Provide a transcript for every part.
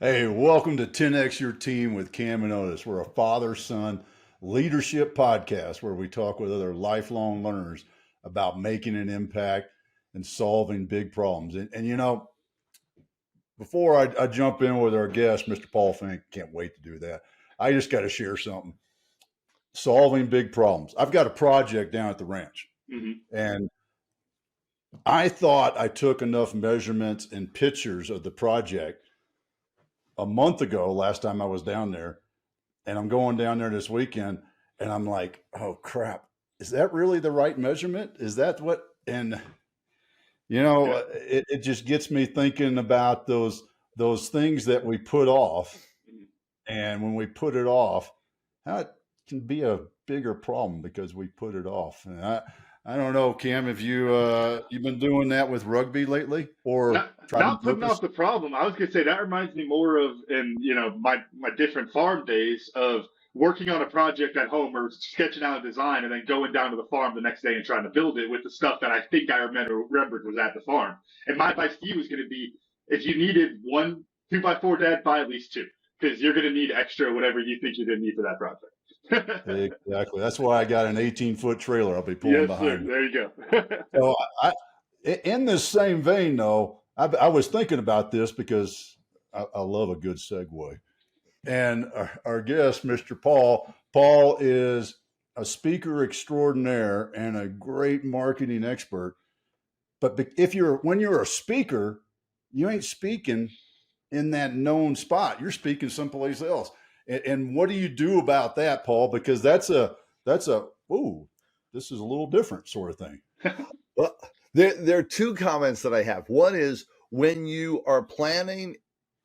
Hey, welcome to 10X Your Team with Cam and Otis. We're a father-son leadership podcast where we talk with other lifelong learners about making an impact and solving big problems. Before I jump in with our guest, Mr. Paul Finck, can't wait to do that. I just got to share something. Solving big problems. I've got a project down at the ranch, and I thought I took enough measurements and pictures of the project a month ago, last time I was down there, and I'm going down there this weekend, and I'm like, oh crap, is that really the right measurement? Is that what? And it just gets me thinking about those things that we put off, and when we put it off, how it can be a bigger problem because we put it off. And I don't know, Cam, have you've been doing that with rugby lately, or trying to Not putting focus? off the problem. I was gonna say that reminds me more of in my different farm days of working on a project at home or sketching out a design and then going down to the farm the next day and trying to build it with the stuff that I think I remembered was at the farm. And my advice to you is going to be if you needed one 2x4 dad, buy at least two because you're going to need extra whatever you think you're going to need for that project. Exactly. That's why I got an 18-foot trailer I'll be pulling Yes, sir. behind me. There you go. So in this same vein, though, I was thinking about this because I love a good segue. And our guest, Mr. Paul is a speaker extraordinaire and a great marketing expert. But when you're a speaker, you ain't speaking in that known spot. You're speaking someplace else. And what do you do about that, Paul? Because ooh, this is a little different sort of thing. Well, there are two comments that I have. One is when you are planning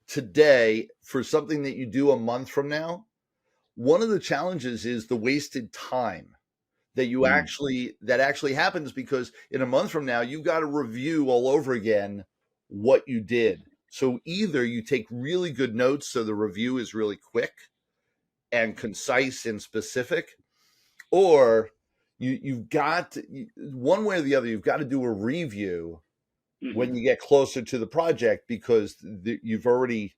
today for something that you do a month from now, one of the challenges is the wasted time that actually happens because in a month from now, you've got to review all over again what you did. So either you take really good notes so the review is really quick and concise and specific, or you've got to, one way or the other, you've got to do a review when you get closer to the project because you've already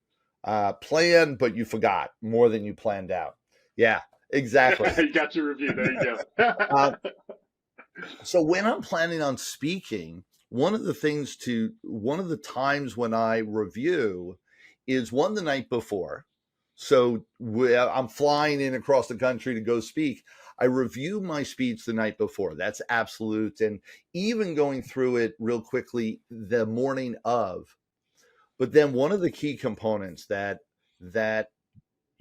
planned, but you forgot more than you planned out. Yeah, exactly. You got your review. There you go. So when I'm planning on speaking, one of the times when I review is the night before. So I'm flying in across the country to go speak. I review my speech the night before. That's absolute. And even going through it real quickly the morning of. But then one of the key components that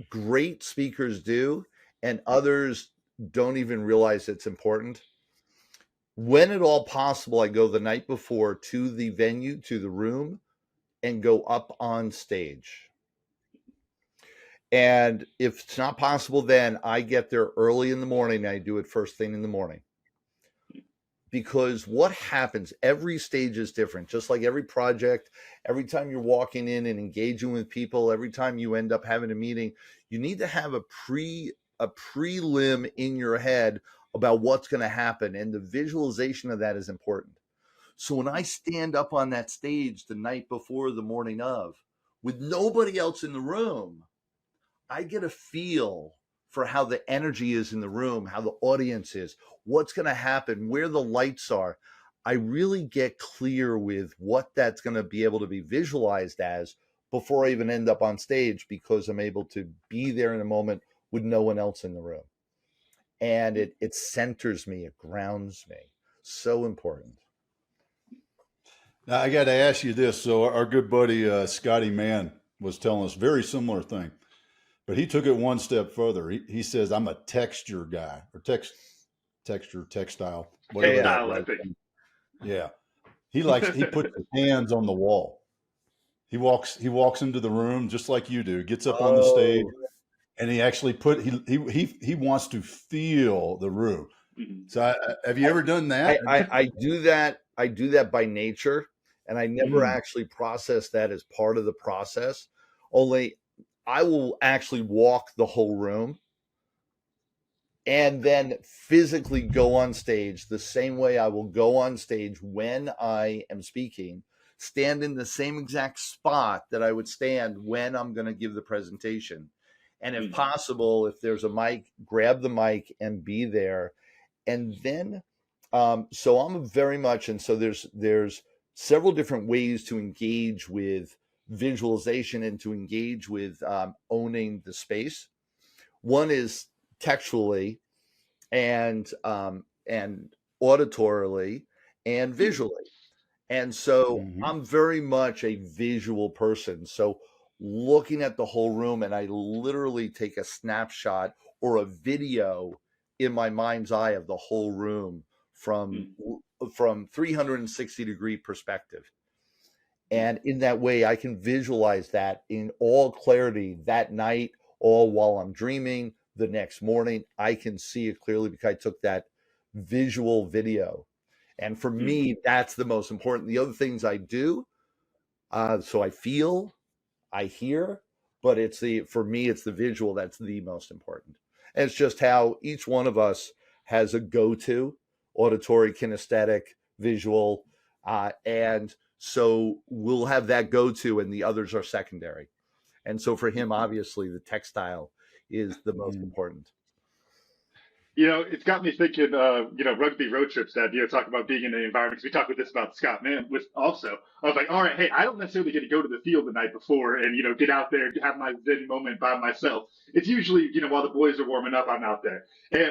great speakers do and others don't even realize it's important. When at all possible, I go the night before to the venue, to the room, and go up on stage. And if it's not possible, then I get there early in the morning. I do it first thing in the morning. Because what happens, every stage is different, just like every project, every time you're walking in and engaging with people, every time you end up having a meeting, you need to have a prelim in your head about what's going to happen. And the visualization of that is important. So when I stand up on that stage the night before the morning of, with nobody else in the room, I get a feel for how the energy is in the room, how the audience is, what's going to happen, where the lights are. I really get clear with what that's going to be able to be visualized as before I even end up on stage because I'm able to be there in a moment with no one else in the room. And it centers me, it grounds me. So important. Now I got to ask you this. So our good buddy Scotty Mann was telling us a very similar thing, but he took it one step further. He says, "I'm a texture guy or textile, whatever that Style, I right think. thing." Yeah, he puts his hands on the wall. He walks into the room just like you do. Gets up on the stage, and he actually he wants to feel the room. So have you ever done that? I do that. I do that by nature, and I never actually process that as part of the process. Only I will actually walk the whole room and then physically go on stage the same way I will go on stage when I am speaking stand in the same exact spot that I would stand when I'm going to give the presentation. And if possible, if there's a mic, grab the mic and be there. And then, so I'm very much, and so there's several different ways to engage with visualization and to engage with owning the space. One is textually and auditorily and visually. And so I'm very much a visual person. So looking at the whole room, and I literally take a snapshot or a video in my mind's eye of the whole room from 360-degree perspective. And in that way, I can visualize that in all clarity that night, all while I'm dreaming. The next morning, I can see it clearly because I took that visual video. And for me, that's the most important. The other things I do, so I feel, I hear, but for me, it's the visual that's the most important. And it's just how each one of us has a go-to: auditory, kinesthetic, visual, and so we'll have that go-to, and the others are secondary. And so for him, obviously, the textile is the most important. It's got me thinking, rugby road trips, Dad, talk about being in an environment. 'Cause we talked with this about Scott, man, with also, I was like, all right, hey, I don't necessarily get to go to the field the night before and, get out there, have my Zen moment by myself. It's usually, while the boys are warming up, I'm out there.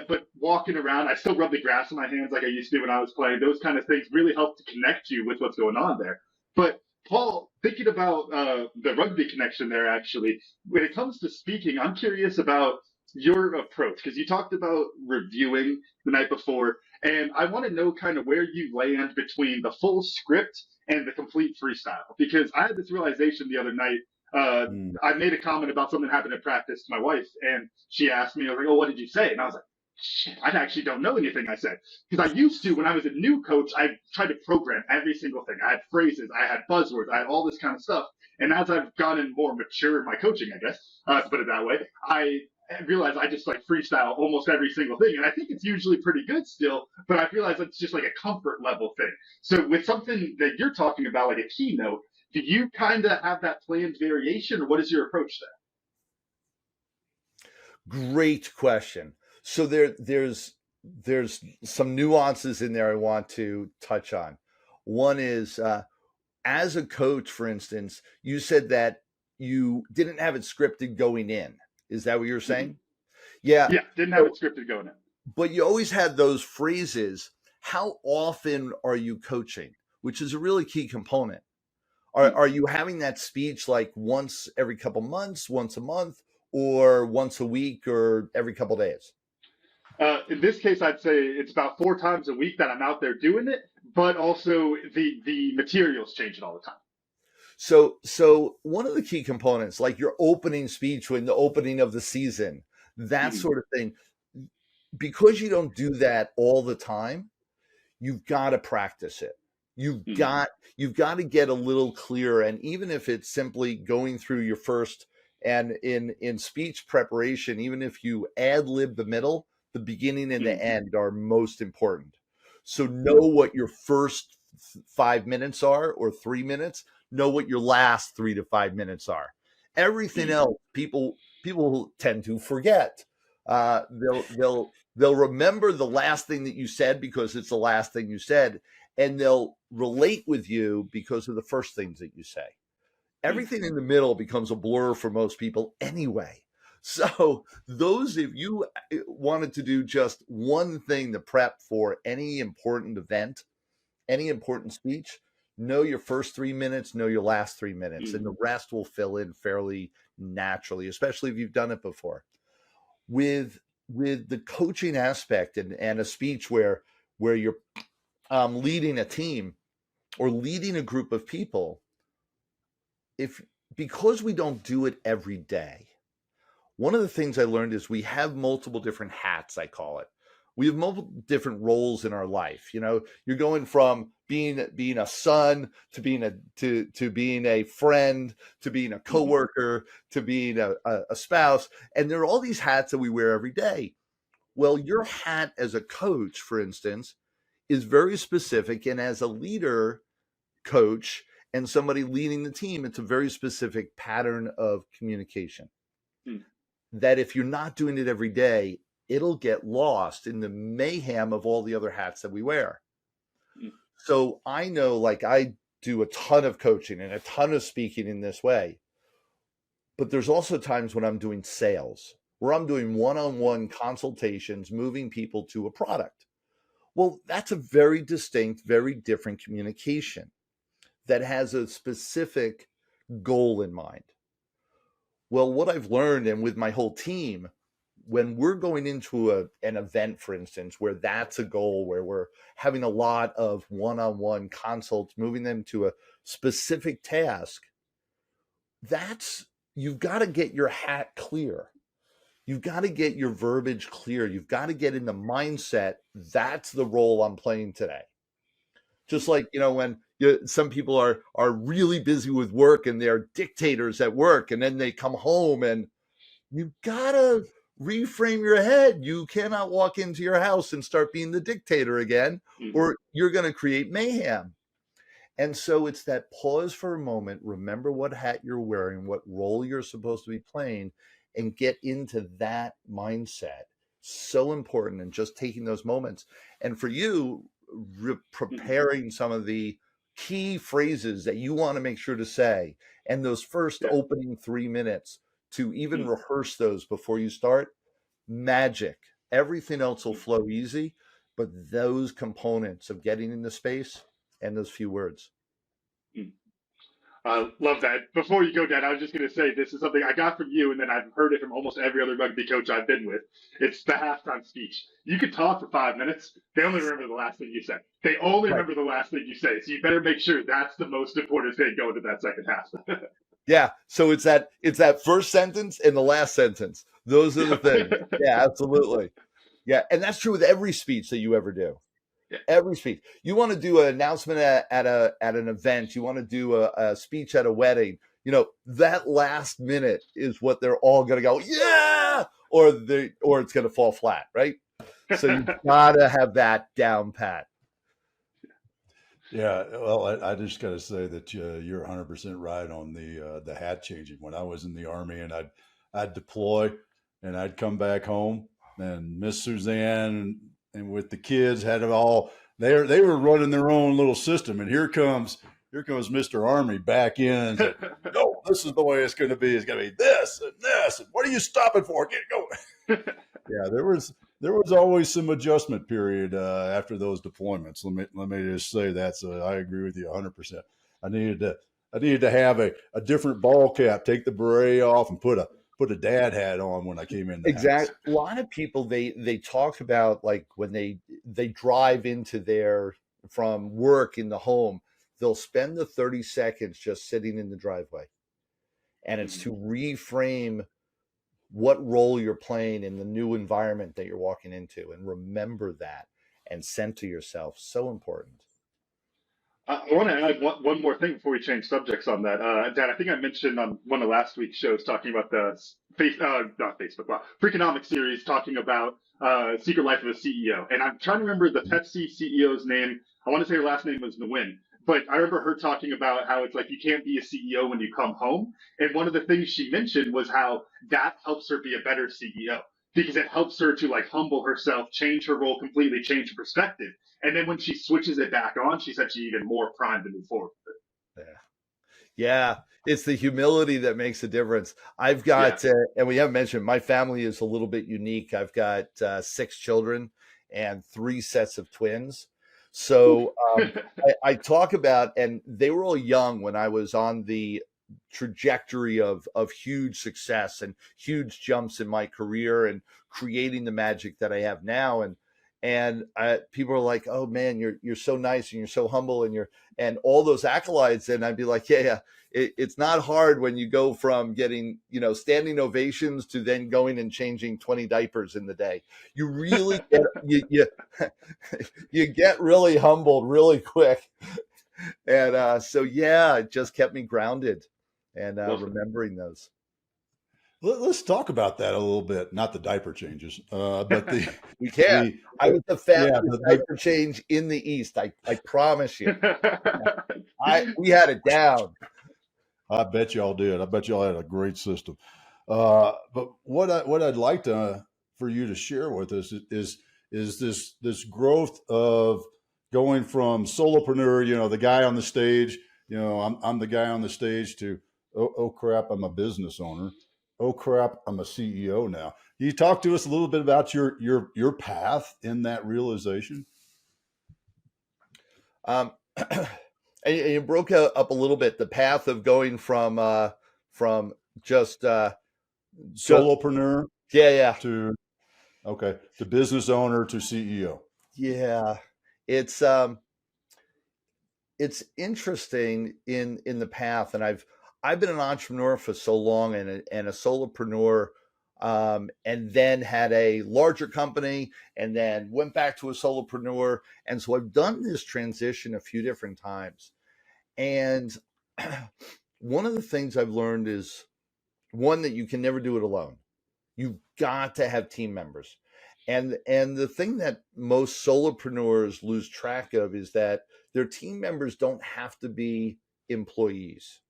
But walking around, I still rub the grass in my hands like I used to when I was playing. Those kind of things really help to connect you with what's going on there. But Paul, thinking about the rugby connection there, actually, when it comes to speaking, I'm curious about your approach, because you talked about reviewing the night before, and I want to know kind of where you land between the full script and the complete freestyle, because I had this realization the other night. I made a comment about something that happened at practice to my wife, and she asked me, I was like, oh, what did you say? And I was like, shit, I actually don't know anything I said. Because I used to, when I was a new coach, I tried to program every single thing. I had phrases, I had buzzwords, I had all this kind of stuff. And as I've gotten more mature in my coaching, I guess, to put it that way, I realize I just like freestyle almost every single thing. And I think it's usually pretty good still, but I realize it's just like a comfort level thing. So with something that you're talking about, like a keynote, do you kind of have that planned variation, or what is your approach there? Great question. So there's some nuances in there I want to touch on. One is, as a coach, for instance, you said that you didn't have it scripted going in. Is that what you're saying? Yeah. Yeah, didn't have it scripted going in. But you always had those phrases. How often are you coaching? Which is a really key component. Are you having that speech like once every couple months, once a month, or once a week, or every couple days? In this case, I'd say it's about 4 times a week that I'm out there doing it, but also the materials changing all the time. So one of the key components, like your opening speech when the opening of the season, that sort of thing, because you don't do that all the time, you've got to practice it. You've got to get a little clearer. And even if it's simply going through your first, and in speech preparation, even if you ad lib the middle, the beginning and the end are most important. So know what your first 5 minutes are, or 3 minutes. Know what your last 3 to 5 minutes are. Everything else, people tend to forget. They'll remember the last thing that you said because it's the last thing you said, and they'll relate with you because of the first things that you say. Everything in the middle becomes a blur for most people anyway. So if you wanted to do just one thing to prep for any important event, any important speech, know your first 3 minutes, know your last 3 minutes, and the rest will fill in fairly naturally, especially if you've done it before. With the coaching aspect and a speech where you're leading a team or leading a group of people, because we don't do it every day, one of the things I learned is we have multiple different hats, I call it. We have multiple different roles in our life. You're going from being a son to being a friend, to being a coworker, to being a spouse. And there are all these hats that we wear every day. Well, your hat as a coach, for instance, is very specific. And as a leader coach, and somebody leading the team, it's a very specific pattern of communication that if you're not doing it every day, it'll get lost in the mayhem of all the other hats that we wear. So I know, like, I do a ton of coaching and a ton of speaking in this way, but there's also times when I'm doing sales, where I'm doing one-on-one consultations, moving people to a product. Well, that's a very distinct, very different communication that has a specific goal in mind. Well, what I've learned, and with my whole team, when we're going into an event, for instance, where that's a goal, where we're having a lot of one-on-one consults, moving them to a specific task, you've got to get your hat clear. You've got to get your verbiage clear. You've got to get in the mindset, that's the role I'm playing today. Just like, when some people are really busy with work and they're dictators at work, and then they come home, and you got to reframe your head. You cannot walk into your house and start being the dictator again, or you're going to create mayhem. And so it's that pause for a moment, remember what hat you're wearing, what role you're supposed to be playing, and get into that mindset. So important, and just taking those moments. And for you, preparing some of the key phrases that you want to make sure to say, and those first opening 3 minutes, to even rehearse those before you start, magic. Everything else will flow easy, but those components of getting into space and those few words. Love that. Before you go, Dad, I was just going to say, this is something I got from you, and then I've heard it from almost every other rugby coach I've been with. It's the halftime speech. You could talk for 5 minutes. They only remember the last thing you said. They only remember the last thing you say. So you better make sure that's the most important thing going to that second half. Yeah. So it's that first sentence and the last sentence. Those are the things. Yeah, absolutely. Yeah. And that's true with every speech that you ever do. Every speech. You want to do an announcement at an event. You want to do a speech at a wedding. That last minute is what they're all going to go, yeah, or it's going to fall flat, right? So you gotta have that down pat. Yeah, well, I just got to say that you're 100% right on the hat changing. When I was in the Army, and I'd deploy, and I'd come back home, and Miss Suzanne and with the kids had it all. They were running their own little system, and here comes Mr. Army back in and said, "No, this is the way it's going to be. It's going to be this and this. And what are you stopping for? Get going." Yeah, there was always some adjustment period after those deployments. Let me just say I agree with you 100%. I needed to have a different ball cap, take the beret off, and put a dad hat on when I came in. Exactly. A lot of people they talk about, like, when they drive into from work in the home, they'll spend the 30 seconds just sitting in the driveway, and it's to reframe what role you're playing in the new environment that you're walking into, and remember that and center yourself. So important. I want to add one more thing before we change subjects on that. Dad, I think I mentioned on one of last week's shows talking about the not Facebook, wow, Freakonomics series, talking about Secret Life of a CEO. And I'm trying to remember the Pepsi CEO's name. I want to say her last name was Nguyen. But I remember her talking about how it's like you can't be a CEO when you come home. And one of the things she mentioned was how that helps her be a better CEO, because it helps her to humble herself, change her role completely, change her perspective. And then when she switches it back on, she's actually even more primed to move forward with it. Yeah. It's the humility that makes a difference. I've got, and we haven't mentioned, my family is a little bit unique. I've got 6 children and 3 sets of twins. So I talk about, and they were all young when I was on the trajectory of huge success and huge jumps in my career and creating the magic that I have now. And people are like, "Oh man, you're so nice and you're so humble and all those accolades." And I'd be like, "Yeah, it's not hard when you go from getting standing ovations to then going and changing 20 diapers in the day. You really get you get really humbled really quick." And so it just kept me grounded and remembering those. Let's talk about that a little bit. Not the diaper changes, but We can. the I was the yeah, fastest diaper change in the East. I promise you. We had it down. I bet y'all did. I bet y'all had a great system. But what I'd like to for you to share with us is this growth of going from solopreneur, the guy on the stage, I'm the guy on the stage, to oh crap, I'm a business owner. Oh crap, I'm a CEO now. Can you talk to us a little bit about your path in that realization? And you broke up a little bit the path of going from just Solopreneur yeah to business owner to CEO. yeah. It's interesting in the path, and I've been an entrepreneur for so long and a solopreneur, and then had a larger company, and then went back to a solopreneur, and so I've done this transition a few different times. And one of the things I've learned is, one, that you can never do it alone. You've got to have team members. And the thing that most solopreneurs lose track of is that their team members don't have to be employees,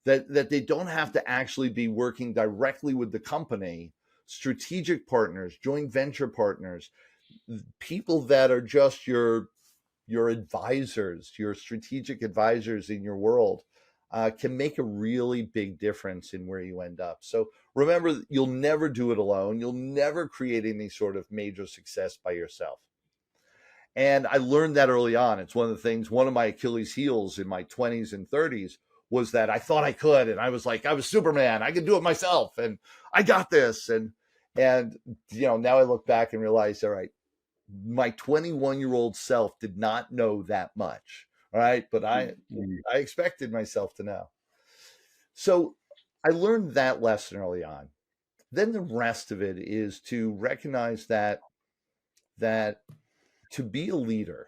that they don't have to actually be working directly with the company. Strategic partners, joint venture partners, people that are just your advisors, your strategic advisors in your world, can make a really big difference in where you end up. So remember, you'll never do it alone. You'll never create any sort of major success by yourself. And I learned that early on. It's one of the things, one of my Achilles heels in my 20s and 30s was that I thought I could. And I was like, I was Superman. I could do it myself. And I got this. And now I look back and realize, all right, my 21-year-old self did not know that much. All right. But I expected myself to know. So I learned that lesson early on. Then the rest of it is to recognize that to be a leader,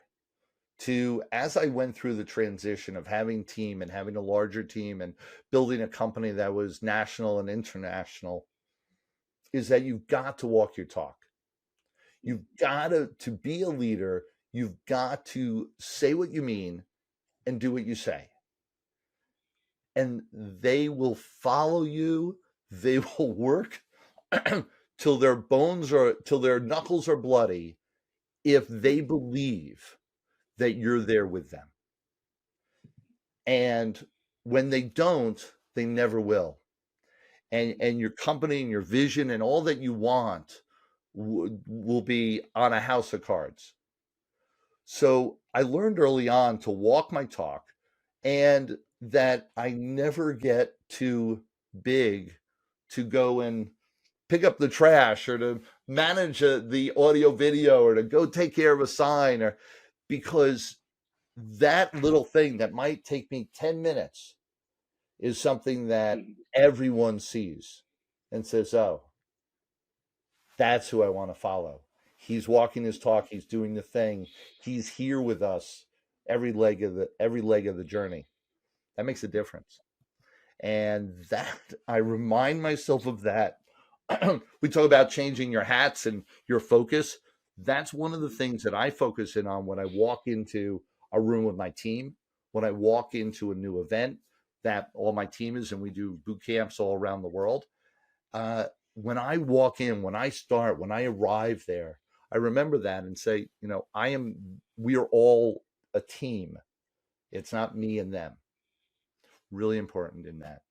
as I went through the transition of having team and having a larger team and building a company that was national and international, is that you've got to walk your talk. You've got to be a leader. You've got to say what you mean and do what you say. And they will follow you. They will work till their knuckles are bloody, if they believe that you're there with them. And when they don't, they never will. And your company and your vision and all that you want will be on a house of cards. So I learned early on to walk my talk, and that I never get too big to go and pick up the trash, or to manage the audio video, or to go take care of a sign, or because that little thing that might take me 10 minutes is something that everyone sees and says, oh, that's who I want to follow. He's walking his talk. He's doing the thing. He's here with us every leg of the journey. That makes a difference. And that, I remind myself of that. We talk about changing your hats and your focus. That's one of the things that I focus in on when I walk into a room with my team, when I walk into a new event that all my team is, and we do boot camps all around the world. When I walk in, when I arrive there, I remember that and say, we are all a team. It's not me and them. Really important in that.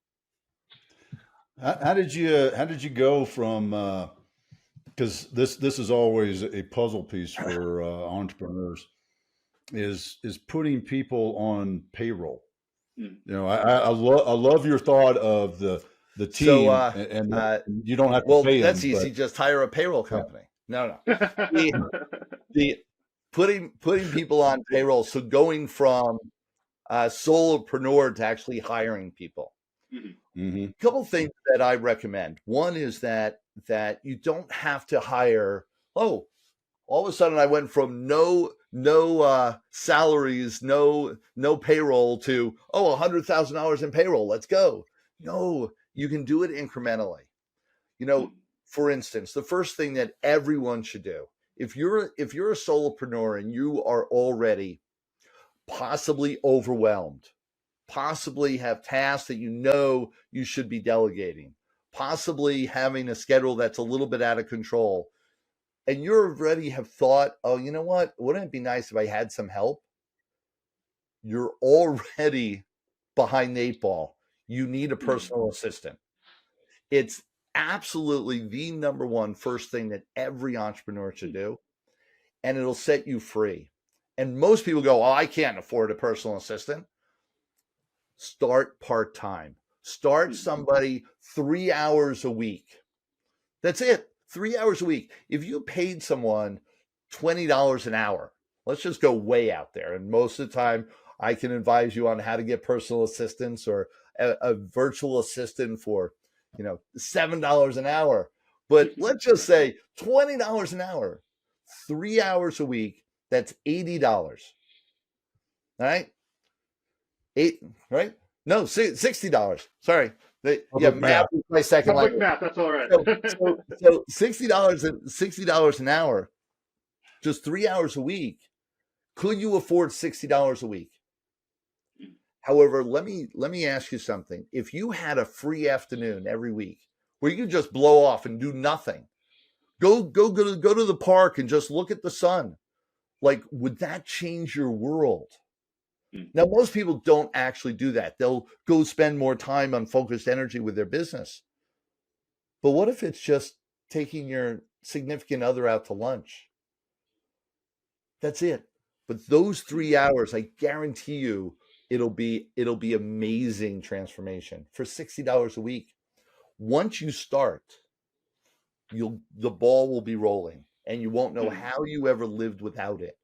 How did you go from, because this is always a puzzle piece for entrepreneurs, is putting people on payroll. I love your thought of the team, so, and you don't have to pay that's them, easy. Just hire a payroll company. Yeah. No. the putting people on payroll. So going from solopreneur to actually hiring people. Mm-hmm. A couple things that I recommend. One is that you don't have to hire. Oh, all of a sudden I went from no salaries, no payroll to $100,000 in payroll. Let's go. No, you can do it incrementally. You know, for instance, the first thing that everyone should do, if you're a solopreneur and you are already possibly overwhelmed, possibly have tasks that you know you should be delegating, possibly having a schedule that's a little bit out of control, and you already have thought, oh, you know what? Wouldn't it be nice if I had some help? You're already behind the 8 ball. You need a personal assistant. It's absolutely the number one first thing that every entrepreneur should do, and it'll set you free. And most people go, oh, I can't afford a personal assistant. Start part-time. Start somebody 3 hours a week. That's it. 3 hours a week. If you paid someone $20 an hour, let's just go way out there. And most of the time, I can advise you on how to get personal assistants or a virtual assistant for, $7 an hour. But let's just say $20 an hour, 3 hours a week. That's $80. All right. Right? No, $60. Sorry. Math is my second language. Math, that's all right. So $60 an hour, just 3 hours a week. Could you afford $60 a week? However, let me ask you something. If you had a free afternoon every week where you just blow off and do nothing, go to the park and just look at the sun, like, would that change your world? Now, most people don't actually do that. They'll go spend more time on focused energy with their business. But what if it's just taking your significant other out to lunch? That's it. But those 3 hours, I guarantee you, it'll be amazing transformation for $60 a week. Once you start, the ball will be rolling, and you won't know how you ever lived without it.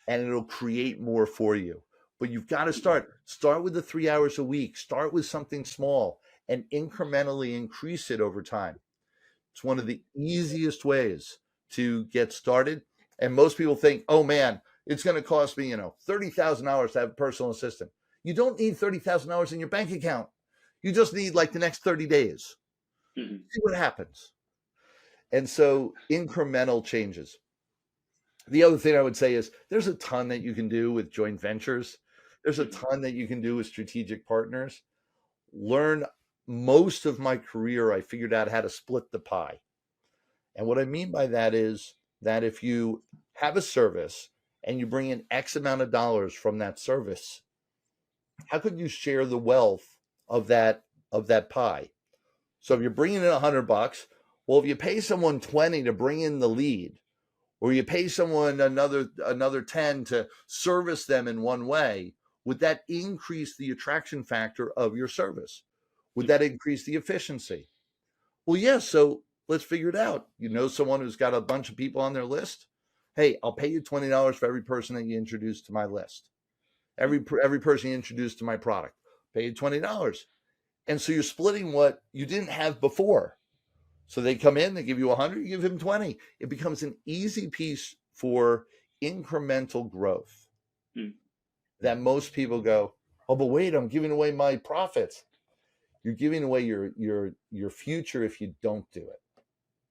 And it'll create more for you. But you've got to start with the 3 hours a week. Start with something small and incrementally increase it over time. It's one of the easiest ways to get started. And most people think, oh man, it's going to cost me, $30,000 to have a personal assistant. You don't need $30,000 in your bank account. You just need like the next 30 days. See what happens. And so incremental changes. The other thing I would say is there's a ton that you can do with joint ventures. There's a ton that you can do with strategic partners. Most of my career, I figured out how to split the pie. And what I mean by that is that if you have a service and you bring in X amount of dollars from that service, how could you share the wealth of that pie? So if you're bringing in $100, well, if you pay someone $20 to bring in the lead, or you pay someone another 10 to service them in one way, would that increase the attraction factor of your service? Would that increase the efficiency? Well, yes. So let's figure it out. You know someone who's got a bunch of people on their list? Hey, I'll pay you $20 for every person that you introduce to my list. Every person you introduce to my product, pay you $20. And so you're splitting what you didn't have before. So they come in, they give you 100, you give him 20. It becomes an easy piece for incremental growth that most people go, oh, but wait, I'm giving away my profits. You're giving away your future if you don't do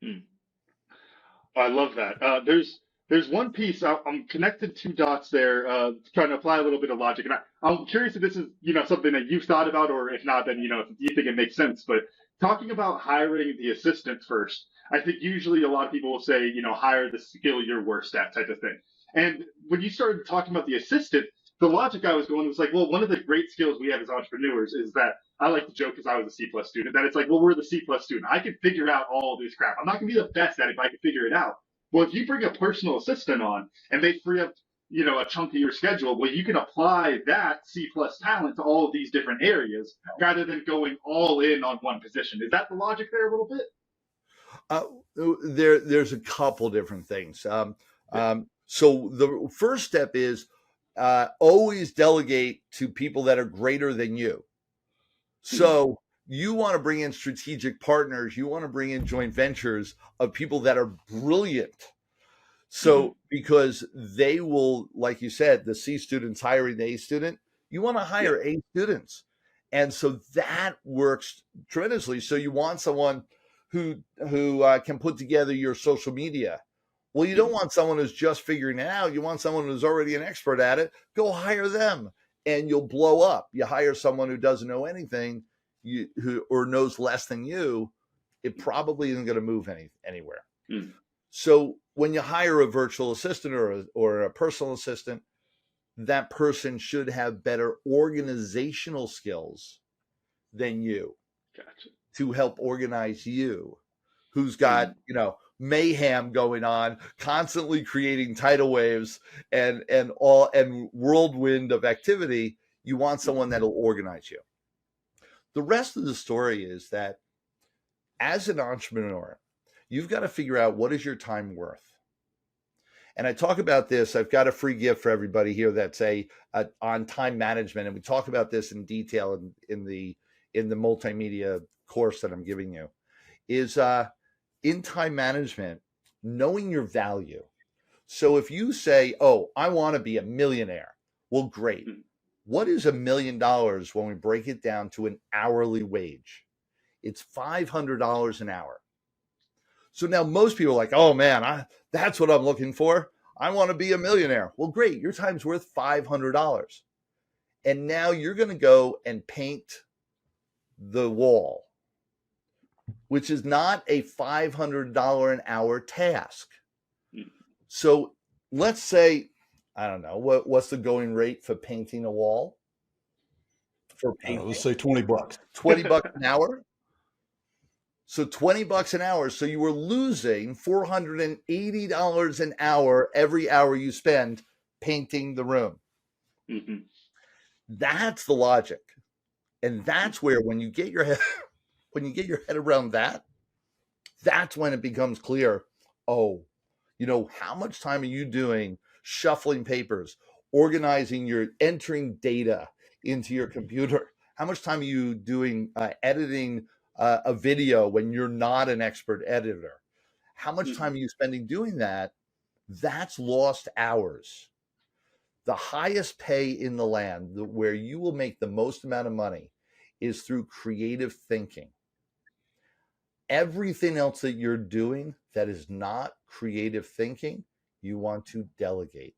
it. I love that. There's one piece I'm connected 2 dots there, trying to apply a little bit of logic, and I'm curious if this is something that you've thought about, or if not, then if you think it makes sense. But talking about hiring the assistant first, I think usually a lot of people will say hire the skill you're worst at type of thing. And when you started talking about the assistant, the logic I was going was like, well, one of the great skills we have as entrepreneurs is that I like to joke because I was a C+ student that it's like, well, we're the C+ student. I can figure out all this crap. I'm not going to be the best at it, but I can figure it out. Well, if you bring a personal assistant on and they free up, a chunk of your schedule, well, you can apply that C+ talent to all of these different areas rather than going all in on one position. Is that the logic there a little bit? There's a couple different things. So the first step is always delegate to people that are greater than you. So you want to bring in strategic partners. You want to bring in joint ventures of people that are brilliant. So because they will, like you said, the C student's hiring the A student, you want to hire A students. And so that works tremendously. So you want someone who can put together your social media. Well, you don't want someone who's just figuring it out. You want someone who's already an expert at it. Go hire them and you'll blow up. You hire someone who doesn't know anything or knows less than you, it probably isn't going to move anywhere. Mm. So when you hire a virtual assistant or a personal assistant, that person should have better organizational skills than you. Gotcha. To help organize you, who's got, mayhem going on, constantly creating tidal waves and whirlwind of activity. You want someone that'll organize you. The rest of the story is that as an entrepreneur, you've got to figure out what is your time worth. And I talk about this. I've got a free gift for everybody here that's on time management. And we talk about this in detail in the multimedia course that I'm giving you, is in time management, knowing your value. So if you say, oh, I want to be a millionaire, well, great. What is $1 million when we break it down to an hourly wage? It's $500 an hour. So now most people are like, oh man, that's what I'm looking for. I want to be a millionaire. Well, great. Your time's worth $500. And now you're going to go and paint the wall, which is not a $500 an hour task. So let's say, I don't know, what's the going rate for painting a wall? For painting, let's say $20. $20 an hour. So $20 an hour. So you were losing $480 an hour every hour you spend painting the room. Mm-hmm. That's the logic. And that's where when you get your head around that, that's when it becomes clear, oh, how much time are you doing shuffling papers, organizing entering data into your computer? How much time are you doing editing a video when you're not an expert editor? How much time are you spending doing that? That's lost hours. The highest pay in the land, where you will make the most amount of money, is through creative thinking. Everything else that you're doing that is not creative thinking, you want to delegate,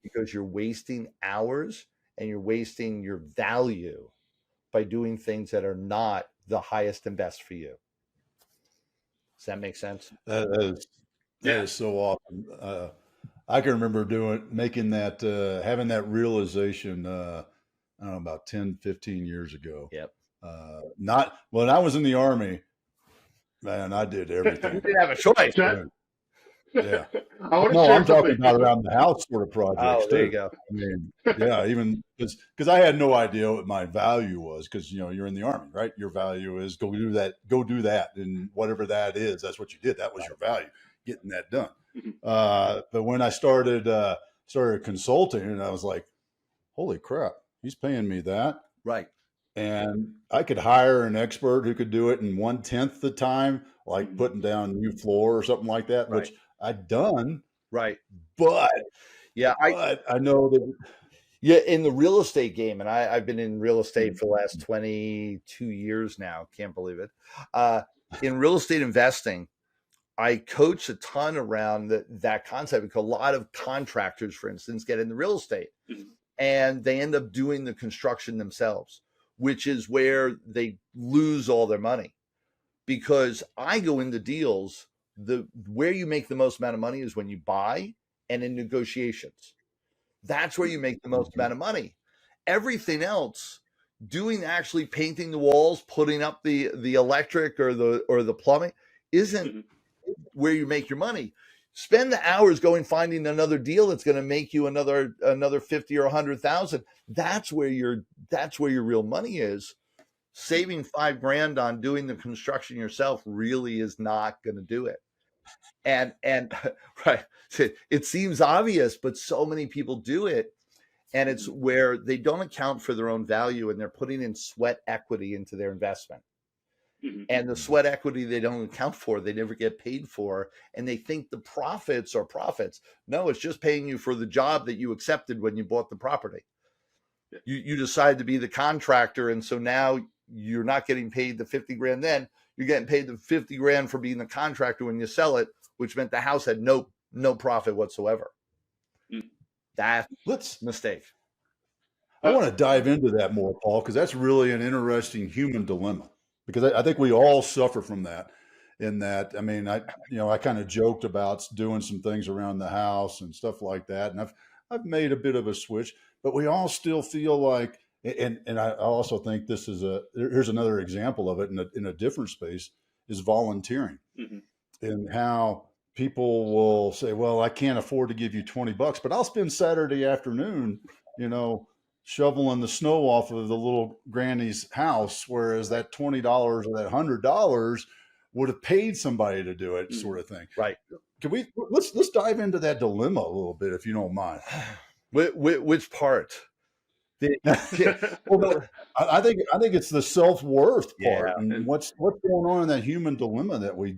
because you're wasting hours and you're wasting your value by doing things that are not the highest and best for you. Does that make sense? That is so awesome. I can remember having that realization, I don't know, about 10, 15 years ago. Yep. Not when I was in the Army, man, I did everything. You didn't have a choice. Yeah. I'm talking about around the house sort of projects. There you go. I mean, yeah, even because I had no idea what my value was, because you're in the Army, right? Your value is go do that, and whatever that is, that's what you did. That was your value, getting that done. But when I started consulting, and I was like, holy crap, he's paying me that, right? And I could hire an expert who could do it in 1/10 the time, like putting down new floor or something like that, right. which I'd done. Right. But I know that. Yeah. In the real estate game, and I've been in real estate for the last 22 years now. Can't believe it. In real estate investing, I coach a ton around that concept, because a lot of contractors, for instance, get into real estate and they end up doing the construction themselves, which is where they lose all their money. Because I go into deals, where you make the most amount of money is when you buy and in negotiations. That's where you make the most amount of money. Everything else, actually painting the walls, putting up the electric or the plumbing, isn't where you make your money. Spend the hours finding another deal that's going to make you another 50 or 100,000. That's where your real money is. Saving $5,000 on doing the construction yourself really is not going to do it. And right, it seems obvious, but so many people do it, and it's where they don't account for their own value, and they're putting in sweat equity into their investment. And the sweat equity they don't account for, they never get paid for, and they think the profits are profits. No, it's just paying you for the job that you accepted when you bought the property. You decide to be the contractor, and so now you're not getting paid the $50,000 then. you're getting paid the 50 grand for being the contractor when you sell it, which meant the house had no profit whatsoever. That's Let's. mistake. I want to dive into that more, Paul, because that's really an interesting human dilemma. Because I think we all suffer from that. In that, I mean, I kind of joked about doing some things around the house and stuff like that, and I've made a bit of a switch, but we all still feel like, and I also think this is here's another example of it in a different space, is volunteering, and how people will say, well, I can't afford to give you $20, but I'll spend Saturday afternoon, shoveling the snow off of the little granny's house, whereas that $20 or that $100 would have paid somebody to do it, sort of thing. Right. Can we let's dive into that dilemma a little bit, if you don't mind? Which part? Well, I think it's the self-worth part, Yeah. and what's going on in that human dilemma that we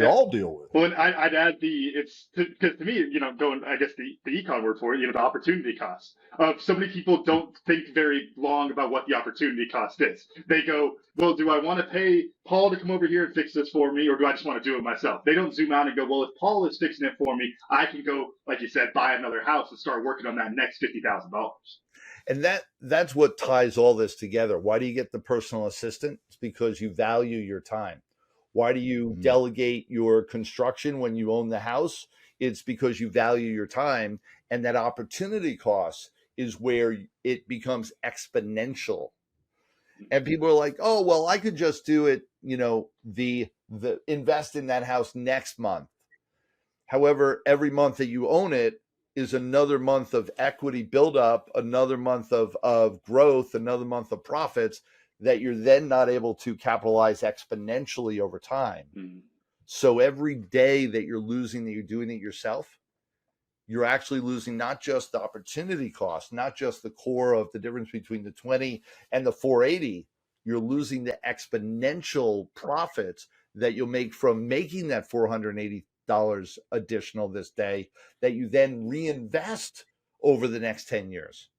all deal with. Well, and I'd add because to me, going, I guess the econ word for it, the opportunity cost. So many people don't think very long about what the opportunity cost is. They go, well, do I want to pay Paul to come over here and fix this for me, or do I just want to do it myself? They don't zoom out and go, well, if Paul is fixing it for me, I can go, like you said, buy another house and start working on that next $50,000. And that's what ties all this together. Why do you get the personal assistant? It's because you value your time. Why do you delegate your construction when you own the house? It's because you value your time, and that opportunity cost is where it becomes exponential. And people are like, oh, well, I could just do it, the invest in that house next month. However, every month that you own it is another month of equity buildup, another month of growth, another month of profits that you're then not able to capitalize exponentially over time. So every day that you're losing, that you're doing it yourself, you're actually losing not just the opportunity cost, not just the core of the difference between the 20 and the 480, you're losing the exponential profits that you'll make from making that $480 additional this day that you then reinvest over the next 10 years.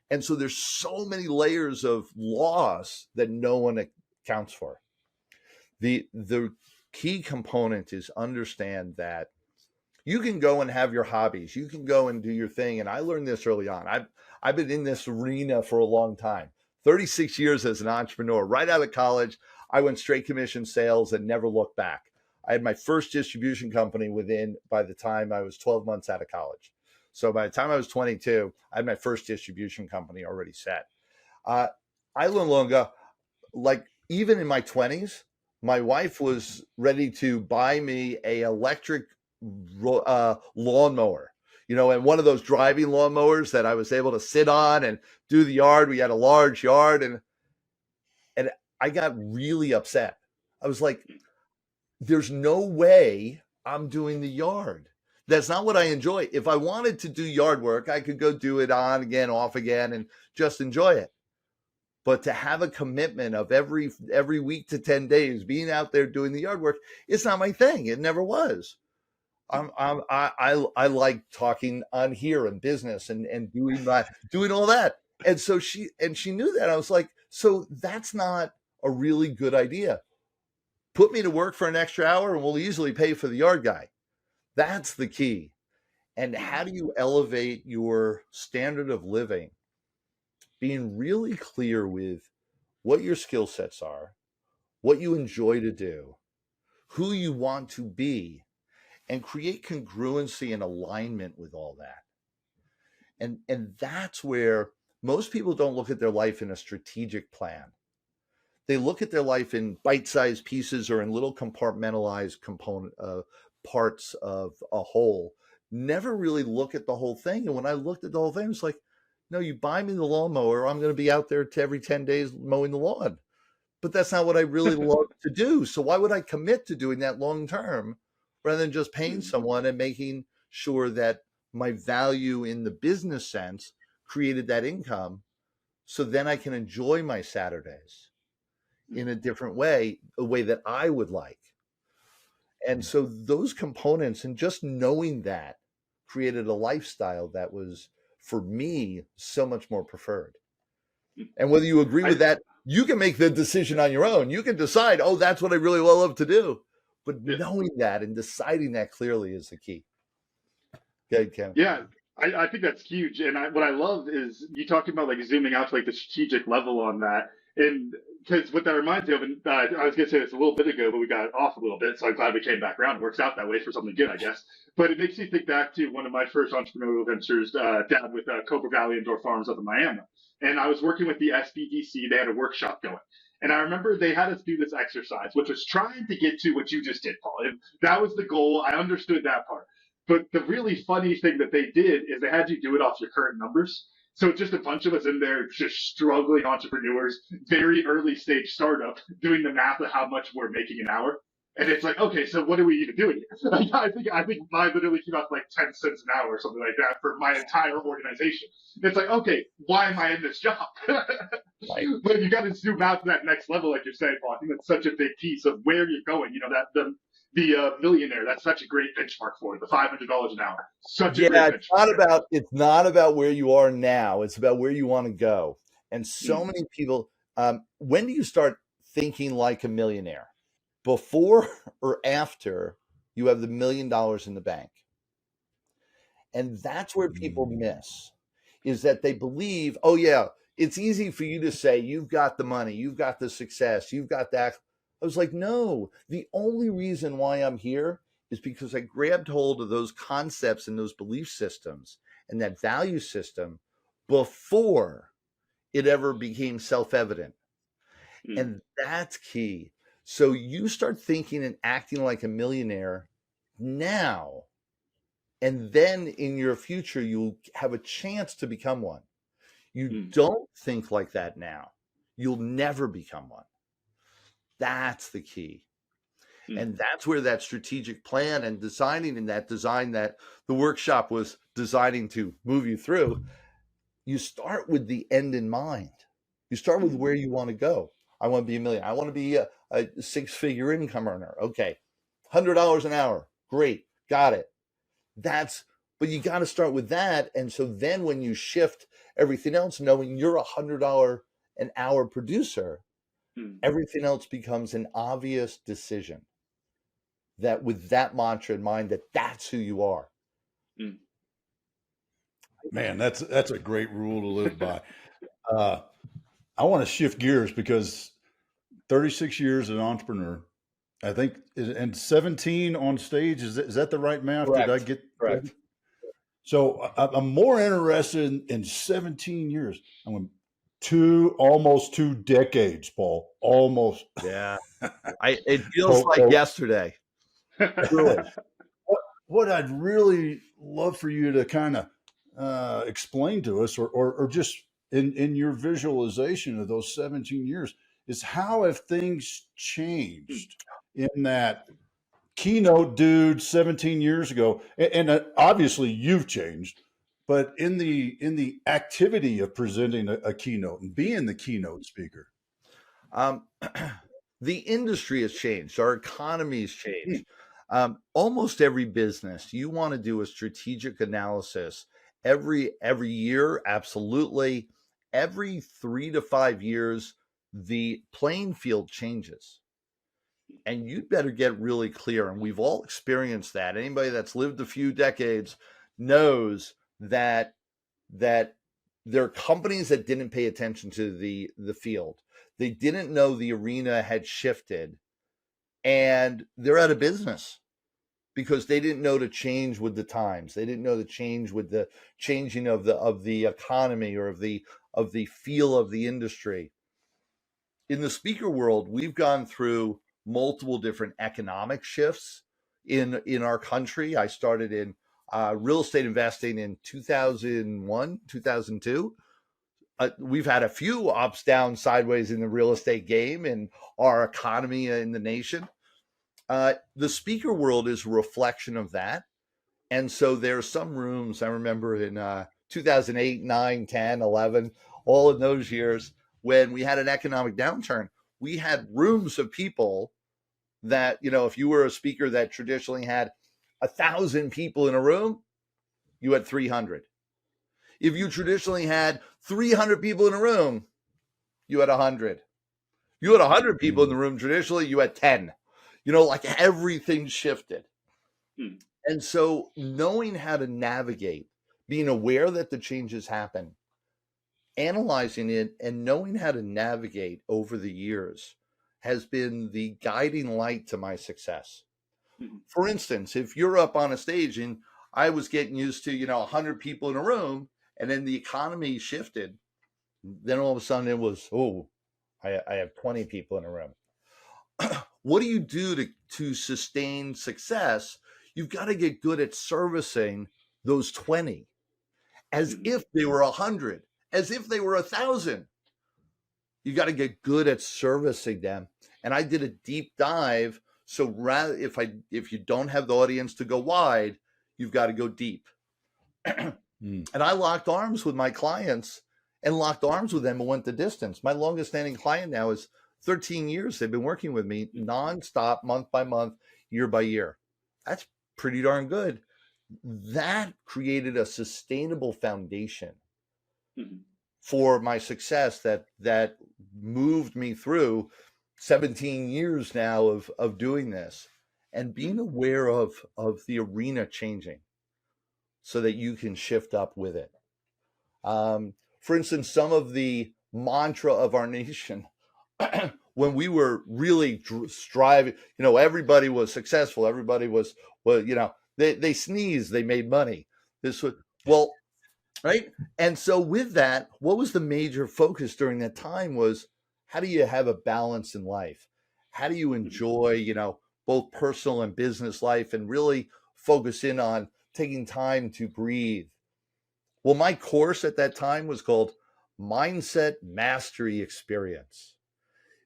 And so there's so many layers of loss that no one accounts for. The key component is understand that you can go and have your hobbies. You can go and do your thing. And I learned this early on. I've been in this arena for a long time, 36 years as an entrepreneur. Right out of college, I went straight commission sales and never looked back. I had my first distribution company by the time I was 12 months out of college. So by the time I was 22, I had my first distribution company already set. I learned longer, like even in my 20s, my wife was ready to buy me a electric lawnmower, and one of those driving lawnmowers that I was able to sit on and do the yard. We had a large yard, and I got really upset. I was like, there's no way I'm doing the yard. That's not what I enjoy. If I wanted to do yard work, I could go do it on again, off again, and just enjoy it. But to have a commitment of every week to 10 days being out there doing the yard work, it's not my thing. It never was. I like talking on here and business and doing all that. And so she knew that. I was like, so that's not a really good idea. Put me to work for an extra hour and we'll easily pay for the yard guy. That's the key. And how do you elevate your standard of living? Being really clear with what your skill sets are, what you enjoy to do, who you want to be, and create congruency and alignment with all that. And that's where most people don't look at their life in a strategic plan. They look at their life in bite-sized pieces or in little compartmentalized component parts of a whole. Never really look at the whole thing. And when I looked at the whole thing, it's like, no, you buy me the lawnmower, I'm going to be out there every 10 days mowing the lawn. But that's not what I really love to do. So why would I commit to doing that long term rather than just paying someone and making sure that my value in the business sense created that income so then I can enjoy my Saturdays in a different way, a way that I would like. And so those components and just knowing that created a lifestyle that was, for me, so much more preferred. And whether you agree with that you can make the decision on your own. You can decide, oh, that's what I really love to do. But Yeah. knowing that and deciding that clearly is the key. Okay, Kevin. Yeah, I think that's huge. And what I love is you talking about like zooming out to like the strategic level on that. And because what that reminds me of, and I was going to say this a little bit ago, but we got off a little bit. So I'm glad we came back around. It works out that way for something good, I guess. But it makes me think back to one of my first entrepreneurial ventures down with Cobra Valley Indoor Farms up in Miami. And I was working with the SBDC. They had a workshop going. And I remember they had us do this exercise, which was trying to get to what you just did, Paul. And that was the goal. I understood that part. But the really funny thing that they did is they had you do it off your current numbers. So just a bunch of us in there, just struggling entrepreneurs, very early stage startup, doing the math of how much we're making an hour. And it's like, okay, so what are we even doing here? I think mine literally came out to like 10 cents an hour or something like that for my entire organization. It's like, okay, why am I in this job? Right. But you got to zoom out to that next level, like you're saying, Paul. I think that's such a big piece of where you're going. You know, that the millionaire, that's such a great benchmark for it. The $500 an hour, such a great benchmark. It's not about where you are now. It's about where you want to go. And so many people, when do you start thinking like a millionaire? Before or after you have the $1 million in the bank? And that's where people miss, is that they believe, oh yeah, it's easy for you to say, you've got the money, you've got the success, you've got that. I was like, no, the only reason why I'm here is because I grabbed hold of those concepts and those belief systems and that value system before it ever became self-evident. And that's key. So you start thinking and acting like a millionaire now, and then in your future, you'll have a chance to become one. You don't think like that now, you'll never become one. That's the key. And that's where that strategic plan and designing and that design that the workshop was designing to move you through, you start with the end in mind. You start with where you want to go. I want to be a millionaire. I want to be a six-figure income earner. Okay, $100 an hour. Great, got it. But you got to start with that. And so then when you shift everything else, knowing you're a $100 an hour producer, everything else becomes an obvious decision. That with that mantra in mind, that's who you are. Man, that's a great rule to live by. I want to shift gears because 36 years as an entrepreneur, I think, and 17 on stage. Is that the right math? Correct. Did I get correct? So I'm more interested in 17 years. I'm almost 2 decades, Paul. Almost. Yeah. It feels like yesterday. Really. What I'd really love for you to kind of explain to us, or just in your visualization of those 17 years, is how have things changed in that Keynote dude 17 years ago, and obviously you've changed, but in the activity of presenting a keynote and being the keynote speaker. The industry has changed. Our economy has changed. Almost every business, you want to do a strategic analysis every year. Absolutely. Every 3 to 5 years, the playing field changes. And you'd better get really clear. And we've all experienced that. Anybody that's lived a few decades knows that there are companies that didn't pay attention to the field. They didn't know the arena had shifted, and they're out of business because they didn't know to change with the times. They didn't know to change with the changing of the economy or of the feel of the industry. In the speaker world, we've gone through multiple different economic shifts in our country. I started in real estate investing in 2001, 2002. We've had a few ups, downs, sideways in the real estate game and our economy in the nation. The speaker world is a reflection of that. And so there are some rooms, I remember in 2008, 9, 10, 11, all in those years when we had an economic downturn, we had rooms of people that, if you were a speaker that traditionally had 1,000 people in a room, you had 300. If you traditionally had 300 people in a room, you had 100. You had 100 people in the room. Traditionally, you had 10. Like everything shifted. Hmm. And so knowing how to navigate, being aware that the changes happen, analyzing it, and knowing how to navigate over the years has been the guiding light to my success. For instance, if you're up on a stage, and I was getting used to, 100 people in a room, and then the economy shifted, then all of a sudden it was, I have 20 people in a room. What do you do to sustain success? You've got to get good at servicing those 20 as if they were 100, as if they were 1,000. You got to get good at servicing them. And I did a deep dive. So rather, if you don't have the audience to go wide, you've got to go deep. And I locked arms with my clients and locked arms with them and went the distance. My longest standing client now is 13 years. They've been working with me nonstop, month by month, year by year. That's pretty darn good. That created a sustainable foundation for my success that moved me through 17 years now of doing this and being aware of the arena changing so that you can shift up with it. For instance, some of the mantra of our nation, when we were really striving, everybody was successful. Everybody was they sneezed, they made money. This was, right? And so with that, what was the major focus during that time was, how do you have a balance in life? How do you enjoy, both personal and business life, and really focus in on taking time to breathe? Well, my course at that time was called Mindset Mastery Experience.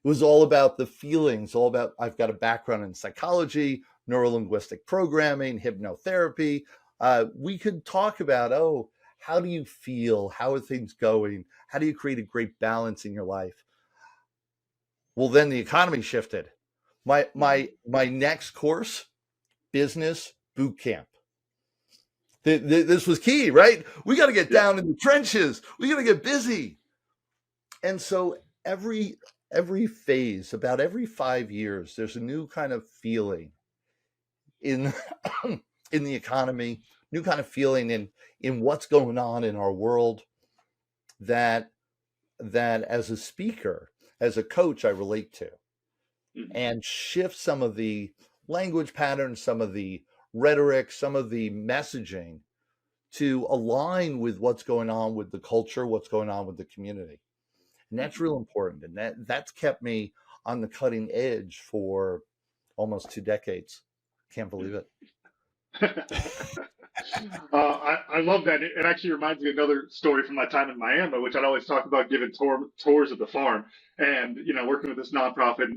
It was all about the feelings, all about, I've got a background in psychology, neuro-linguistic programming, hypnotherapy. We could talk about, how do you feel? How are things going? How do you create a great balance in your life? Well, then the economy shifted. My next course, Business Boot Camp. This was key, right? We got to get down in the trenches. We got to get busy. And so every phase, about every 5 years, there's a new kind of feeling in the economy, new kind of feeling in what's going on in our world that as a speaker, as a coach, I relate to, and shift some of the language patterns, some of the rhetoric, some of the messaging to align with what's going on with the culture, what's going on with the community. And that's real important. And that's kept me on the cutting edge for almost 2 decades. Can't believe it. I love that. It actually reminds me of another story from my time in Miami, which I'd always talk about giving tours of the farm and, working with this nonprofit,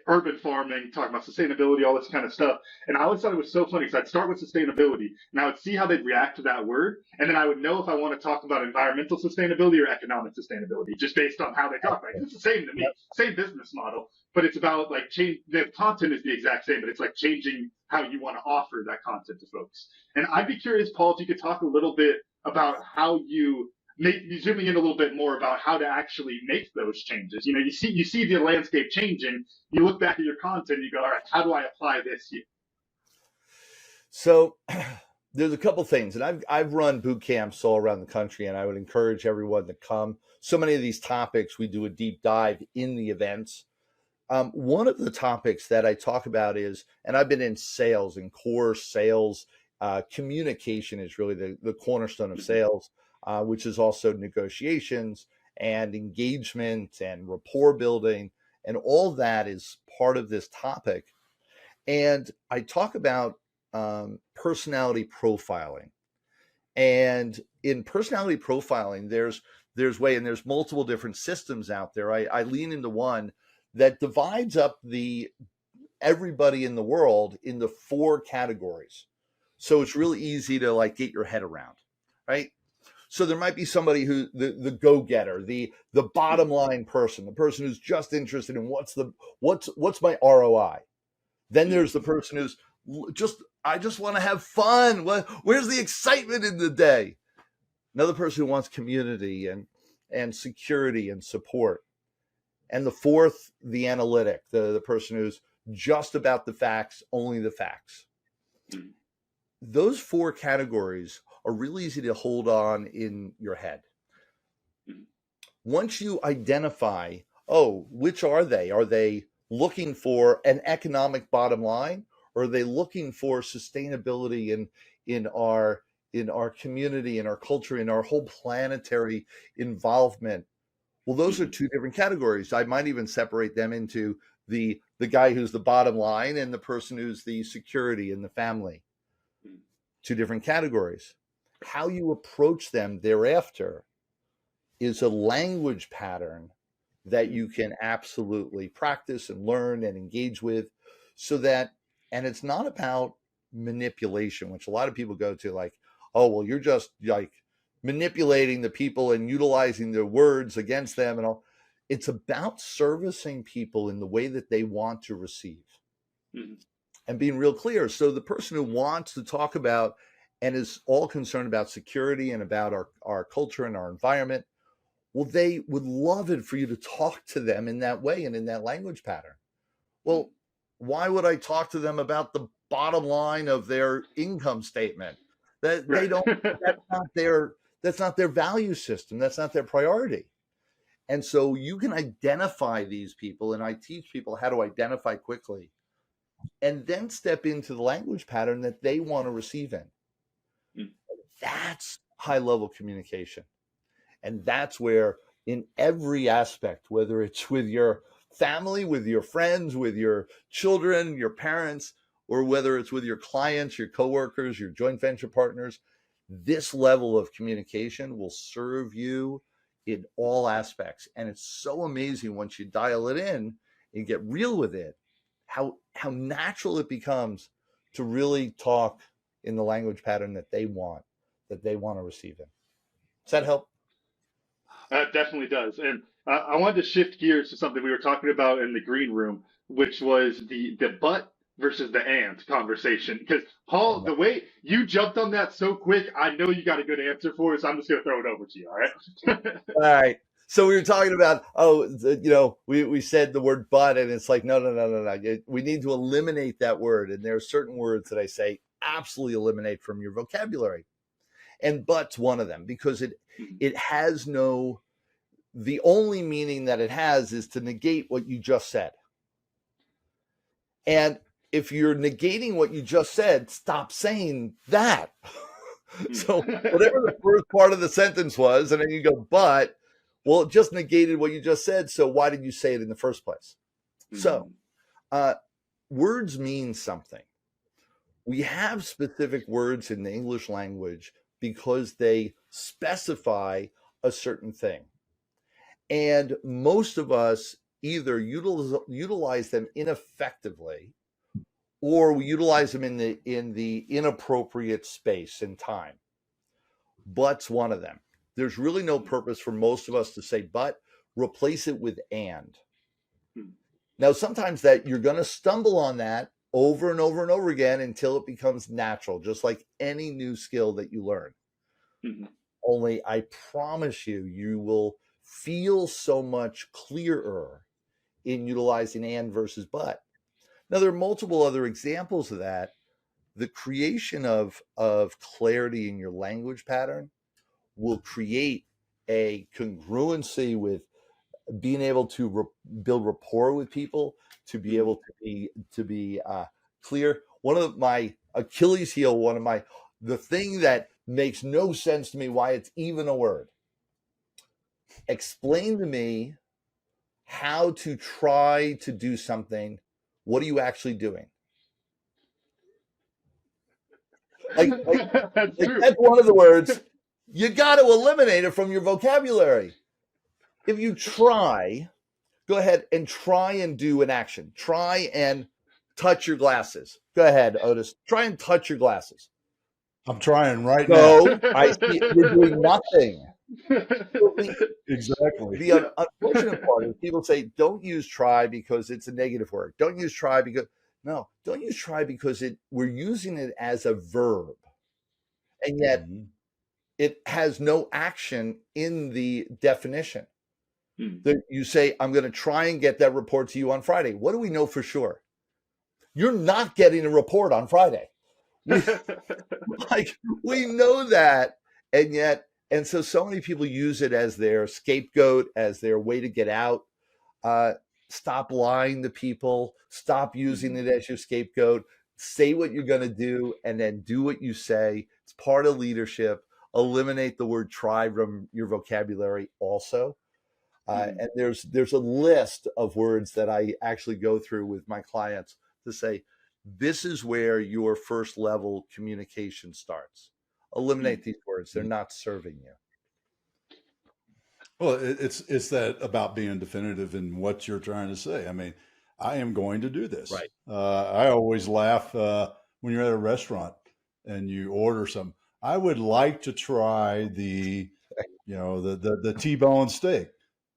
urban farming, talking about sustainability, all this kind of stuff. And I always thought it was so funny because I'd start with sustainability and I would see how they'd react to that word. And then I would know if I want to talk about environmental sustainability or economic sustainability, just based on how they talk. Like, it's the same to me, same business model, but it's about like change. The content is the exact same, but it's like changing how you want to offer that content to folks. And I'd be curious, Paul, if you could talk a little bit about how you zooming in a little bit more about how to actually make those changes. You see the landscape changing. You look back at your content and you go, all right, how do I apply this here? So there's a couple things, and I've run boot camps all around the country, and I would encourage everyone to come. So many of these topics, we do a deep dive in the events. One of the topics that I talk about is, and I've been in sales and core sales, communication is really the cornerstone of sales, which is also negotiations and engagement and rapport building. And all that is part of this topic. And I talk about personality profiling. And in personality profiling, there's multiple different systems out there. I lean into one that divides up everybody in the world into 4 categories. So it's really easy to get your head around, right? So there might be somebody who the go-getter, the bottom line person, the person who's just interested in what's my ROI. Then there's the person who's I just want to have fun. Where's the excitement in the day? Another person who wants community and security and support. And the fourth, the analytic, the person who's just about the facts, only the facts. Those four categories are really easy to hold on in your head. Once you identify, which are they? Are they looking for an economic bottom line, or are they looking for sustainability in our community, in our culture, in our whole planetary involvement? Well, those are two different categories. I might even separate them into the guy who's the bottom line and the person who's the security in the family. Two different categories. How you approach them thereafter is a language pattern that you can absolutely practice and learn and engage with, so that, and it's not about manipulation, which a lot of people go to, like, oh, well, you're just like manipulating the people and utilizing their words against them and all. It's about servicing people in the way that they want to receive and being real clear. So the person who wants to talk about and is all concerned about security and about our culture and our environment, well, they would love it for you to talk to them in that way and in that language pattern. Well, why would I talk to them about the bottom line of their income statement? That they don't, that's not their value system. That's not their priority. And so you can identify these people, and I teach people how to identify quickly, and then step into the language pattern that they want to receive in. That's high level communication. And that's where, in every aspect, whether it's with your family, with your friends, with your children, your parents, or whether it's with your clients, your coworkers, your joint venture partners, this level of communication will serve you in all aspects. And it's so amazing once you dial it in and get real with it, how natural it becomes to really talk in the language pattern that they want to receive in. Does that help? That definitely does. And I wanted to shift gears to something we were talking about in the green room, which was the but versus the and conversation. Because Paul, the way you jumped on that so quick, I know you got a good answer for it, so I'm just going to throw it over to you. All right. All right. So we were talking about, we said the word but, and it's like, no. We need to eliminate that word. And there are certain words that I say absolutely eliminate from your vocabulary. And but's one of them, because it has the only meaning that it has is to negate what you just said. And if you're negating what you just said, stop saying that. So whatever the first part of the sentence was, and then you go, but, well, it just negated what you just said. So why did you say it in the first place? So words mean something. We have specific words in the English language because they specify a certain thing. And most of us either utilize them ineffectively, or we utilize them in the inappropriate space and time. But's one of them. There's really no purpose for most of us to say but. Replace it with and. Now, sometimes that you're going to stumble on that over and over and over again until it becomes natural, just like any new skill that you learn. Only I promise you will feel so much clearer in utilizing and versus but. Now, there are multiple other examples of that. The creation of clarity in your language pattern will create a congruency with being able to build rapport with people, to be able to be clear. One of my Achilles heel, the thing that makes no sense to me why it's even a word. Explain to me how to try to do something. What are you actually doing? That's one of the words. You got to eliminate it from your vocabulary. If you try, go ahead and try and do an action. Try and touch your glasses. Go ahead, Otis. Try and touch your glasses. I'm trying right now. now. I see you're doing nothing. Exactly. The unfortunate part is people say, don't use try because it's a negative word. Don't use try because, no, don't use try because we're using it as a verb. And yet it has no action in the definition. Mm. You say, I'm going to try and get that report to you on Friday. What do we know for sure? You're not getting a report on Friday. We know that. And so many people use it as their scapegoat, as their way to get out. Stop lying to people. Stop using it as your scapegoat. Say what you're going to do and then do what you say. It's part of leadership. Eliminate the word try from your vocabulary also. And there's a list of words that I actually go through with my clients to say, this is where your first level communication starts. Eliminate these words. They're not serving you. Well, it's that about being definitive in what you're trying to say. I mean, I am going to do this. Right. I always laugh when you're at a restaurant and you order some. I would like to try the T-bone steak.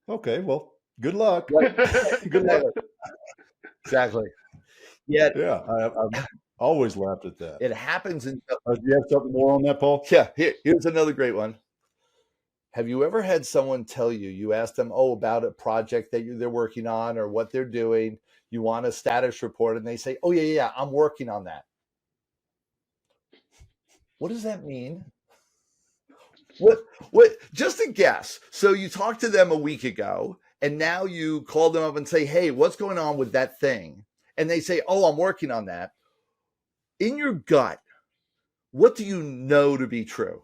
Okay, well, good luck. Right. Good luck. Exactly. Yeah. I've always laughed at that. It happens in. Do you have something more on that, Paul? Yeah. Here's another great one. Have you ever had someone tell you asked them, about a project that they're working on or what they're doing, you want a status report, and they say, oh, yeah, I'm working on that. What does that mean? What? Just a guess. So you talked to them a week ago, and now you call them up and say, hey, what's going on with that thing? And they say, oh, I'm working on that. In your gut, what do you know to be true?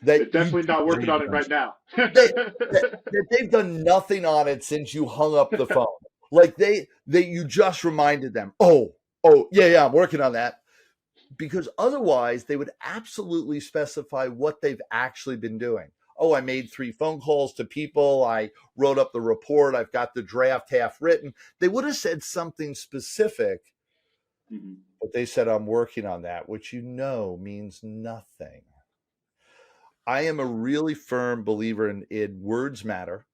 They're definitely not working on it right now. They've done nothing on it since you hung up the phone. Like you just reminded them, oh, yeah, I'm working on that. Because otherwise they would absolutely specify what they've actually been doing. Oh, I made 3 phone calls to people. I wrote up the report. I've got the draft half written. They would have said something specific, but they said, I'm working on that, which means nothing. I am a really firm believer in words matter.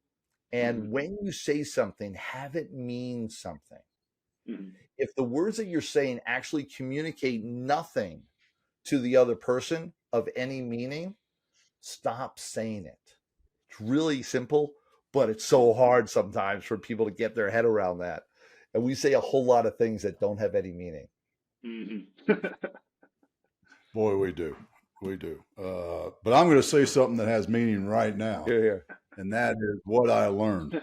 And when you say something, have it mean something. If the words that you're saying actually communicate nothing to the other person of any meaning, stop saying it. It's really simple, but it's so hard sometimes for people to get their head around that. And we say a whole lot of things that don't have any meaning. Boy, we do. We do. But I'm going to say something that has meaning right now. Here. And that is what I learned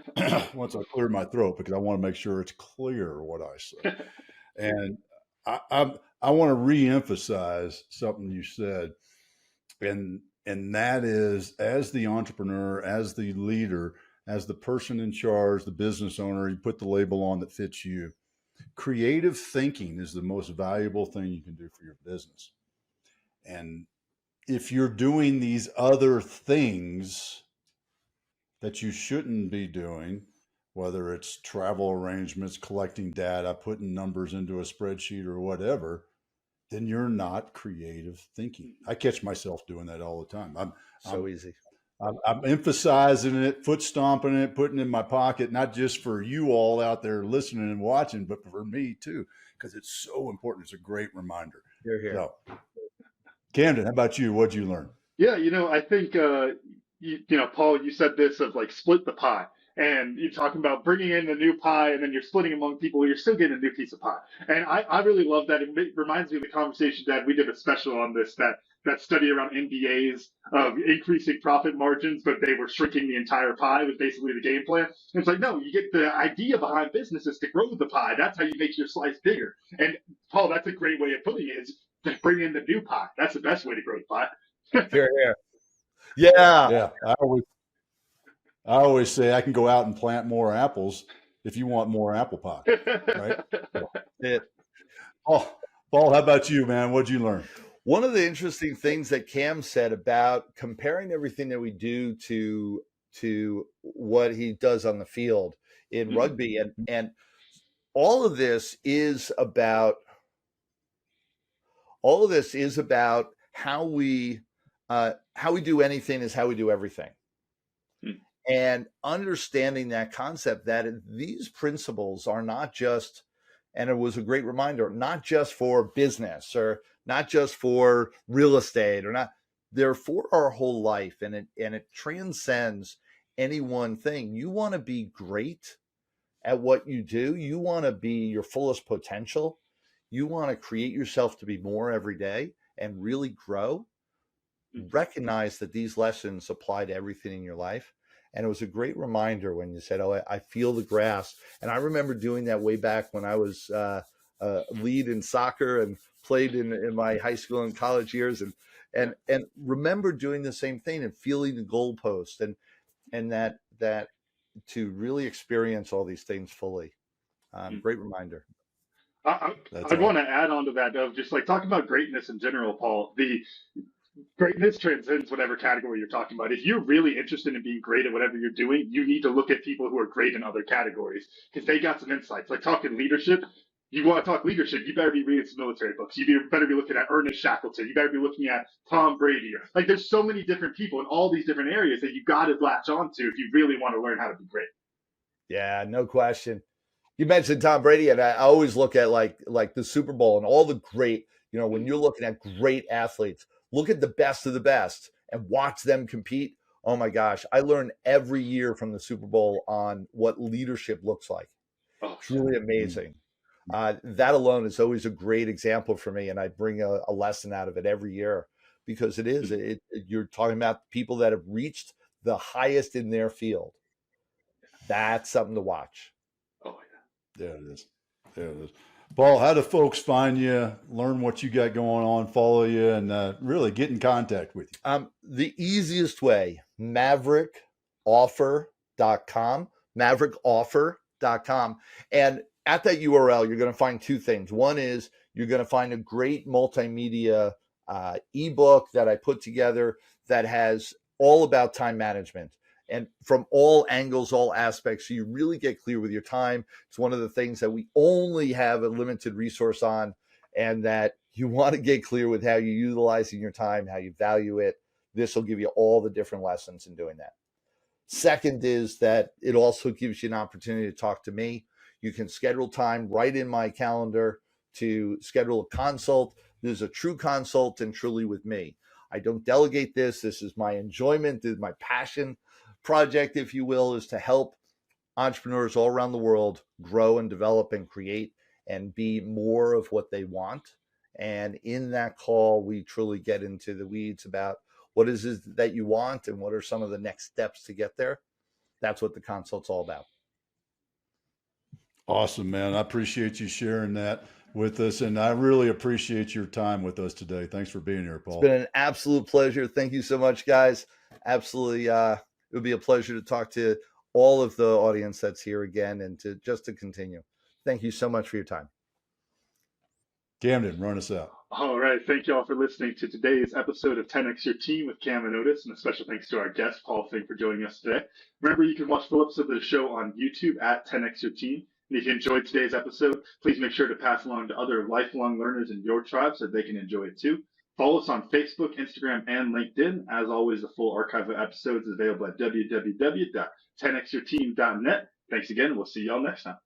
once I cleared my throat, because I want to make sure it's clear what I say. And I want to reemphasize something you said. And that is, as the entrepreneur, as the leader, as the person in charge, the business owner, you put the label on that fits you. Creative thinking is the most valuable thing you can do for your business. And if you're doing these other things that you shouldn't be doing, whether it's travel arrangements, collecting data, putting numbers into a spreadsheet or whatever, then you're not creative thinking. I catch myself doing that all the time. I'm easy. I'm emphasizing it, foot stomping it, putting it in my pocket, not just for you all out there listening and watching, but for me too, because it's so important. It's a great reminder. You're here. So, Camden, how about you? What'd you learn? Yeah, I think, Paul, you said this of like split the pie. And you're talking about bringing in the new pie and then you're splitting among people. You're still getting a new piece of pie. And I really love that. It reminds me of the conversation that we did a special on this, that study around MBAs of increasing profit margins, but they were shrinking the entire pie was basically the game plan. And it's like, no, you get the idea behind businesses to grow the pie. That's how you make your slice bigger. And Paul, that's a great way of putting it, is to bring in the new pie. That's the best way to grow the pie. Here. Yeah. I always say I can go out and plant more apples if you want more apple pie, right? Paul, how about you, man? What'd you learn? One of the interesting things that Cam said about comparing everything that we do to what he does on the field in rugby, and all of this is about how we do anything is how we do everything. And understanding that concept, that these principles are not just, and it was a great reminder, not just for business or not just for real estate they're for our whole life. And it transcends any one thing. You want to be great at what you do. You want to be your fullest potential. You want to create yourself to be more every day and really grow. Recognize that these lessons apply to everything in your life. And it was a great reminder when you said, oh, I feel the grass. And I remember doing that way back when I was lead in soccer and played in my high school and college years, and remember doing the same thing and feeling the goalpost and that to really experience all these things fully. Great reminder. I want to add on to that of just like talking about greatness in general, Paul. The greatness transcends whatever category you're talking about. If you're really interested in being great at whatever you're doing, you need to look at people who are great in other categories because they got some insights. Like talking leadership, you want to talk leadership, you better be reading some military books. You better be looking at Ernest Shackleton. You better be looking at Tom Brady. Like there's so many different people in all these different areas that you got to latch onto if you really want to learn how to be great. Yeah, no question. You mentioned Tom Brady, and I always look at like the Super Bowl and all the great, when you're looking at great athletes, look at the best of the best and watch them compete. Oh my gosh, I learn every year from the Super Bowl on what leadership looks like. It's really amazing. That alone is always a great example for me, and I bring a lesson out of it every year because it is. You're talking about people that have reached the highest in their field. That's something to watch. Oh yeah. There it is. There it is. Paul, how do folks find you, learn what you got going on, follow you, and really get in contact with you? The easiest way, maverickoffer.com, maverickoffer.com. And at that URL, you're going to find two things. One is you're going to find a great multimedia ebook that I put together that has all about time management. And from all angles, all aspects, so you really get clear with your time. It's one of the things that we only have a limited resource on, and that you want to get clear with how you're utilizing your time, how you value it. This will give you all the different lessons in doing that. Second is that it also gives you an opportunity to talk to me. You can schedule time right in my calendar to schedule a consult. This is a true consult and truly with me. I don't delegate this. This is my enjoyment. This is my passion project, if you will, is to help entrepreneurs all around the world grow and develop and create and be more of what they want. And in that call, we truly get into the weeds about what is it that you want and what are some of the next steps to get there. That's what the consult's all about. Awesome, man. I appreciate you sharing that with us, and I really appreciate your time with us today. Thanks for being here, Paul. It's been an absolute pleasure. Thank you so much, guys. Absolutely. It would be a pleasure to talk to all of the audience that's here again and to continue. Thank you so much for your time. Camden, run us out. All right. Thank you all for listening to today's episode of 10X Your Team with Cam and Otis. And a special thanks to our guest, Paul Finck, for joining us today. Remember, you can watch full episodes of the show on YouTube at 10X Your Team. And if you enjoyed today's episode, please make sure to pass along to other lifelong learners in your tribe so they can enjoy it too. Follow us on Facebook, Instagram, and LinkedIn. As always, the full archive of episodes is available at www.10xyourteam.net. Thanks again. We'll see you all next time.